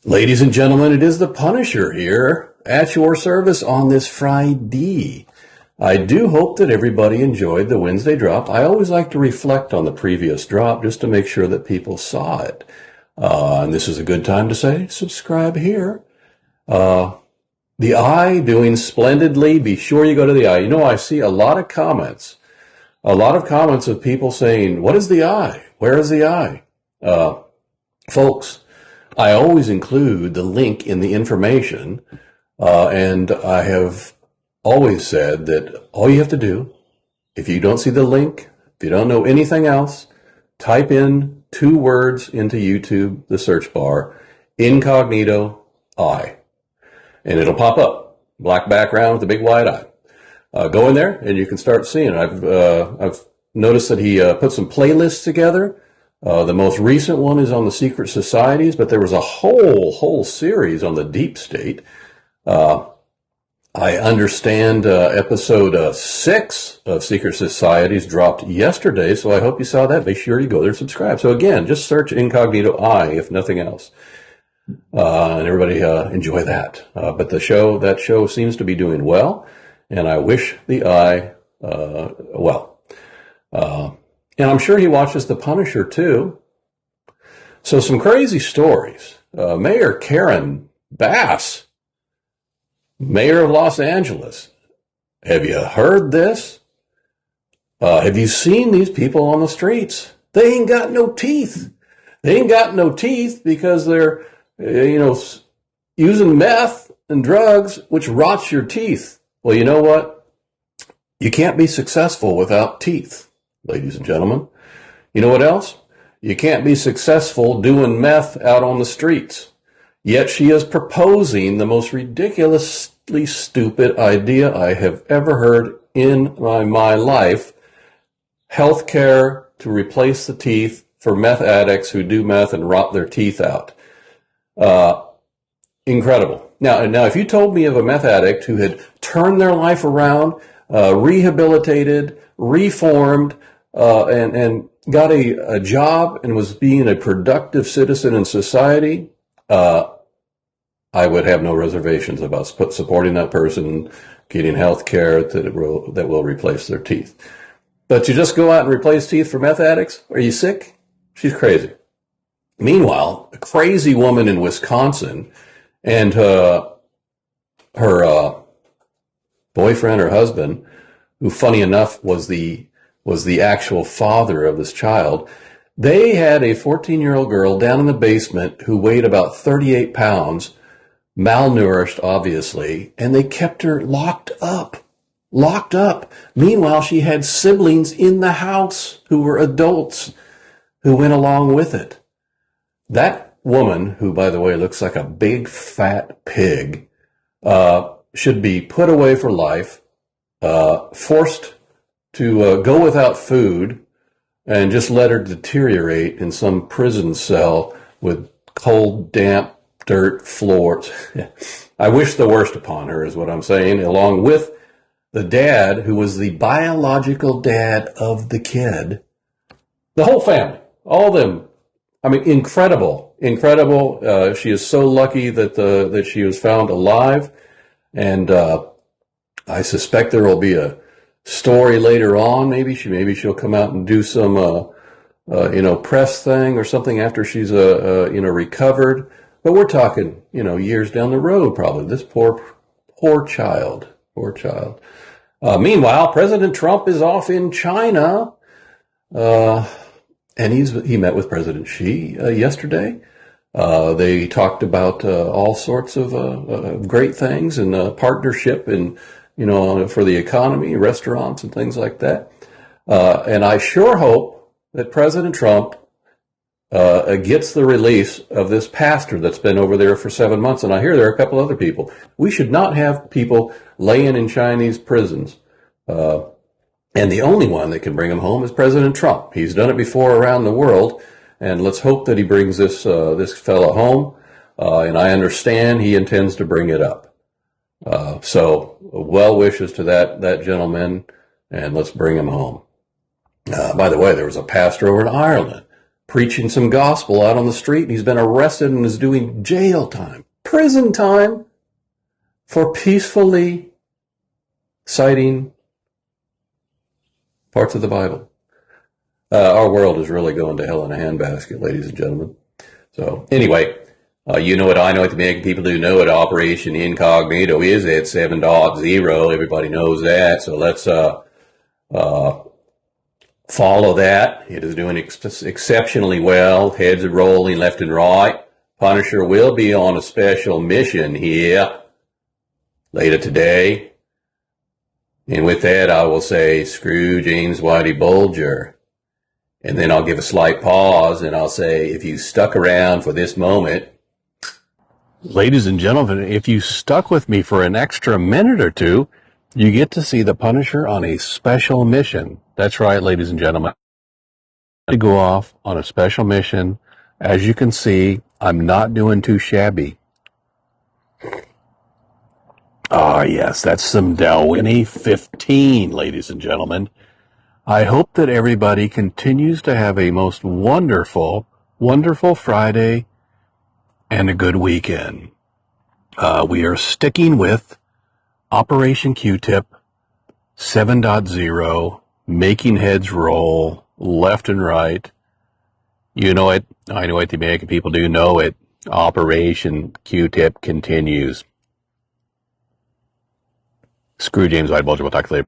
Ladies and gentlemen, it is the Punisher here at your service on this Friday. I do hope that everybody enjoyed the Wednesday drop. I always like to reflect on the previous drop just to make sure that people saw it. And this is a good time to say, subscribe here. The eye doing splendidly. Be sure you go to the eye. You know, I see a lot of comments of people saying, what is the eye? Where is the eye? Folks, I always include the link in the information, and I have always said that all you have to do, if you don't see the link, if you don't know anything else, type in 2 words into YouTube, the search bar, incognito eye, and it'll pop up. Black background with a big wide eye. Go in there, and you can start seeing it. I've noticed that he put some playlists together. The most recent one is on the secret societies, but there was a whole series on the deep state. I understand episode 6 of Secret Societies dropped yesterday, so I hope you saw that. Make sure you go there and subscribe. So again, just search Incognito Eye, if nothing else. And everybody enjoy that. But that show seems to be doing well, and I wish the Eye well. And I'm sure he watches The Punisher, too. So some crazy stories. Mayor Karen Bass, mayor of Los Angeles. Have you heard this? Have you seen these people on the streets? They ain't got no teeth. They ain't got no teeth because they're, using meth and drugs, which rots your teeth. Well, you know what? You can't be successful without teeth. Ladies and gentlemen, you know what else? You can't be successful doing meth out on the streets. Yet she is proposing the most ridiculously stupid idea I have ever heard in my life. Healthcare to replace the teeth for meth addicts who do meth and rot their teeth out. Incredible. Now, if you told me of a meth addict who had turned their life around, rehabilitated, reformed, and got a job and was being a productive citizen in society, I would have no reservations about supporting that person getting health care that will replace their teeth. But you just go out and replace teeth for meth addicts? Are you sick? She's crazy. Meanwhile, a crazy woman in Wisconsin and her boyfriend or husband, who funny enough was the actual father of this child, they had a 14-year-old girl down in the basement who weighed about 38 pounds, malnourished, obviously, and they kept her locked up. Meanwhile, she had siblings in the house who were adults who went along with it. That woman, who, by the way, looks like a big, fat pig, should be put away for life, forced to go without food, and just let her deteriorate in some prison cell with cold, damp, dirt floors. I wish the worst upon her, is what I'm saying, along with the dad, who was the biological dad of the kid. The whole family, all of them. I mean, incredible. She is so lucky that she was found alive, and I suspect there will be a story later on. Maybe she'll come out and do some press thing or something after she's recovered. But we're talking years down the road probably. This poor child. Meanwhile, President Trump is off in China, and he met with President Xi yesterday. They talked about all sorts of great things and partnership and for the economy, restaurants and things like that. And I sure hope that President Trump gets the release of this pastor that's been over there for 7 months. And I hear there are a couple other people. We should not have people laying in Chinese prisons. And the only one that can bring them home is President Trump. He's done it before around the world. And let's hope that he brings this fellow home. And I understand he intends to bring it up. So well wishes to that gentleman, and let's bring him home. By the way, there was a pastor over in Ireland preaching some gospel out on the street, and he's been arrested and is doing jail time, prison time, for peacefully citing parts of the Bible. Our world is really going to hell in a handbasket, ladies and gentlemen. So anyway, you know what I know what the American people do know what Operation Incognito is at 7.0. Everybody knows that. So let's follow that. It is doing exceptionally well. Heads are rolling left and right. Punisher will be on a special mission here later today. And with that, I will say, screw James Whitey Bulger. And then I'll give a slight pause and I'll say, if you stuck around for this moment. Ladies and gentlemen, if you stuck with me for an extra minute or two, you get to see the Punisher on a special mission. That's right, ladies and gentlemen. To go off on a special mission. As you can see, I'm not doing too shabby. Ah, yes, that's some Dalwhinnie 15, ladies and gentlemen. I hope that everybody continues to have a most wonderful, wonderful Friday and a good weekend. We are sticking with Operation Q-Tip 7.0, making heads roll left and right. You know it. I know it. The American people do know it. Operation Q-Tip continues. Screw James White Bulger. We'll talk later.